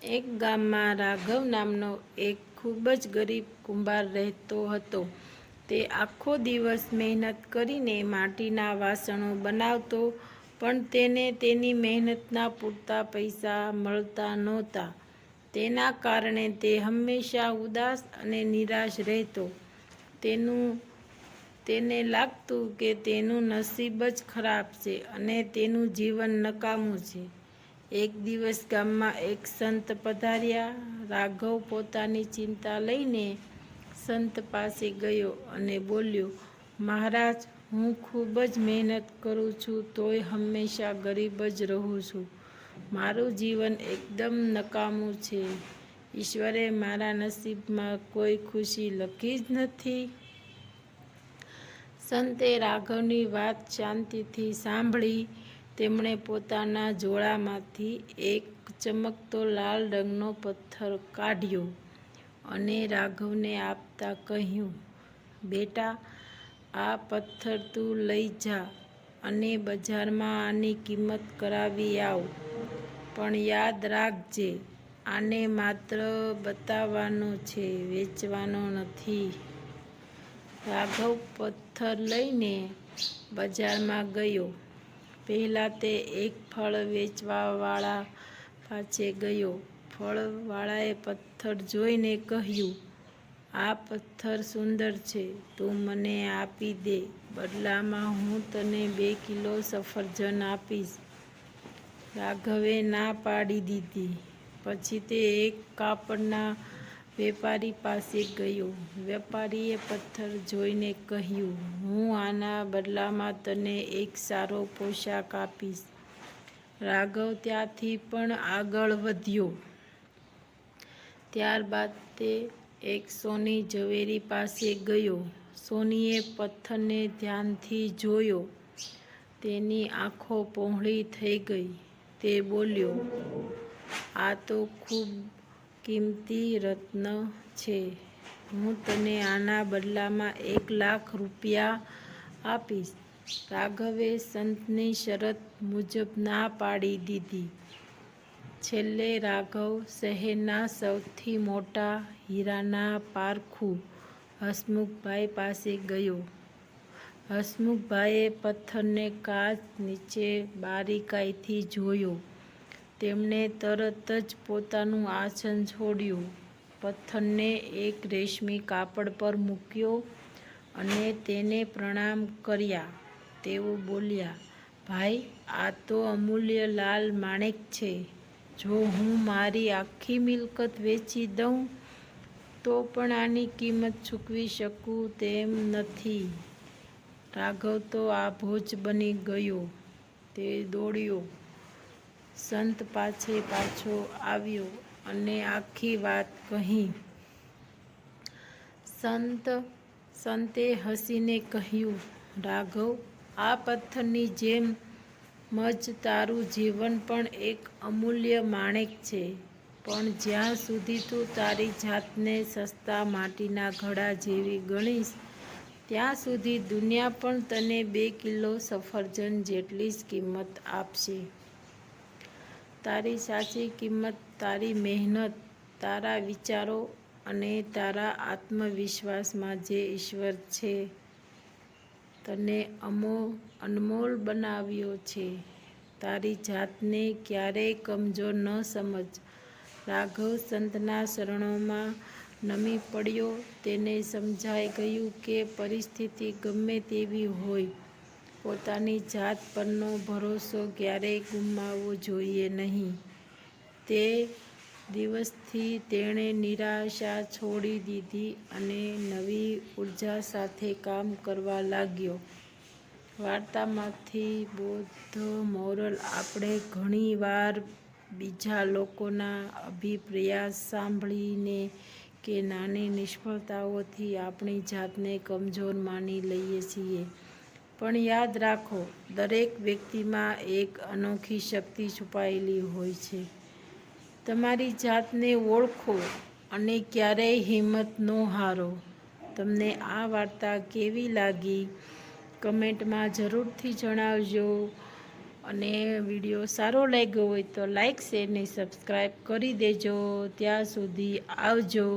એક ગામમાં રાઘવ નામનો એક ખૂબ જ ગરીબ કુંભાર રહેતો હતો. તે આખો દિવસ મહેનત કરીને માટીના વાસણો બનાવતો, પણ તેને તેની મહેનતના પૂરતા પૈસા મળતા નહોતા. તેના કારણે તે હંમેશા ઉદાસ અને નિરાશ રહેતો. તેને લાગતું કે તેનું નસીબ જ ખરાબ છે અને તેનું જીવન નકામું છે. એક દિવસ ગામમાં એક સંત પધાર્યા. રાઘવ પોતાની ચિંતા લઈને સંત પાસે ગયો અને બોલ્યો, મહારાજ, હું ખૂબ જ મહેનત કરું છું તોય હંમેશા ગરીબ જ રહું છું. મારું જીવન એકદમ નકામું છે. ઈશ્વરે મારા નસીબમાં કોઈ ખુશી લખી જ નથી. સંતે રાઘવની વાત શાંતિથી સાંભળી. તેમણે પોતાના ઝોળામાંથી એક ચમકતો લાલ રંગનો પથ્થર કાઢ્યો અને રાઘવને આપતા કહ્યું, બેટા, આ પથ્થર તું લઈ જા અને બજારમાં આની કિંમત કરાવી આવ. પણ યાદ રાખજે, આને માત્ર બતાવવાનો છે, વેચવાનો નથી. રાઘવ પથ્થર લઈને બજારમાં ગયો. પહેલાં તે એક ફળ વેચવાવાળા પાસે ગયો. ફળવાળાએ પથ્થર જોઈને કહ્યું, આ પથ્થર સુંદર છે, તું મને આપી દે. બદલામાં હું તને 2 કિલો સફરજન આપીશ. રાઘવે ના પાડી દીધી. પછી તે એક કાપડના વેપારી પાસે ગયો. વેપારીએ પથ્થર જોઈને કહ્યું, હું આના બદલામાં તને એક સારો પોશાક આપીશ. રાઘવ ત્યાંથી પણ આગળ વધ્યો. ત્યારબાદ તે એક સોની ઝવેરી પાસે ગયો. સોનીએ પથ્થરને ધ્યાનથી જોયો. તેની આંખો પહોળી થઈ ગઈ. તે બોલ્યો, આ તો ખૂબ કિંમતી રત્ન છે. હું તને આના બદલામાં 1 લાખ રૂપિયા આપીશ. રાઘવે સંતની શરત મુજબ ના પાડી દીધી. છેલ્લે રાઘવ શહેરના સૌથી મોટા હીરાના પારખું હસમુખભાઈ પાસે ગયો. હસમુખભાઈએ પથ્થરને કાચ નીચે બારીકાઈથી જોયો. તેમણે તરત જ પોતાનું આસન છોડ્યું, પથ્થરને એક રેશમી કાપડ પર મૂક્યો અને તેને પ્રણામ કર્યા. તેઓ બોલ્યા, ભાઈ, આ તો અમૂલ્ય લાલ માણેક છે. જો હું મારી આખી મિલકત વેચી દઉં તો પણ આની કિંમત ચૂકવી શકું તેમ નથી. રાઘવ તો આભોજ બની ગયો. તે દોડ્યો સંત પાસે પાછો આવ્યો અને આખી વાત કહી. સંતે હસીને કહ્યું, રાઘવ, આ પથ્થરની જેમ જ તારું જીવન પણ એક અમૂલ્ય માણેક છે. પણ જ્યાં સુધી તું તારી જાતને સસ્તા માટીના ઘડા જેવી ગણીશ, ત્યાં સુધી દુનિયા પણ તને 2 કિલો સફરજન જેટલી જ કિંમત આપશે. તારી સાચી કિંમત તારી મહેનત, તારા વિચારો અને તારા આત્મવિશ્વાસમાં જે ઈશ્વર છે તને અનમોલ બનાવ્યો છે. તારી જાતને ક્યારેય કમજોર ન સમજ. રાઘવ સંતના ચરણોમાં નમી પડ્યો. તેને સમજાઈ ગયું કે પરિસ્થિતિ ગમે તેવી હોય, પોતાની જાત પરનો ભરોસો ક્યારેય ગુમાવવો જોઈએ નહીં. તે દિવસથી તેણે નિરાશા છોડી દીધી અને નવી ઉર્જા સાથે કામ કરવા લાગ્યો. વાર્તામાંથી બોધ મોરલ: આપણે ઘણીવાર બીજા લોકોના અભિપ્રાય સાંભળીને કે નાની નિષ્ફળતાઓથી આપણી જાતને કમજોર માની લઈએ છીએ. પણ યાદ રાખો, દરેક વ્યક્તિમાં એક અનોખી શક્તિ છુપાયેલી હોય છે. તમારી જાતને ઓળખો અને ક્યારેય હિંમત ન હારો. તમને આ વાર્તા કેવી લાગી? કમેન્ટમાં જરૂરથી જણાવજો. અને વિડીયો સારો લાગ્યો હોય તો લાઈક શેર ને સબસ્ક્રાઈબ કરી દેજો. ત્યાં સુધી આવજો.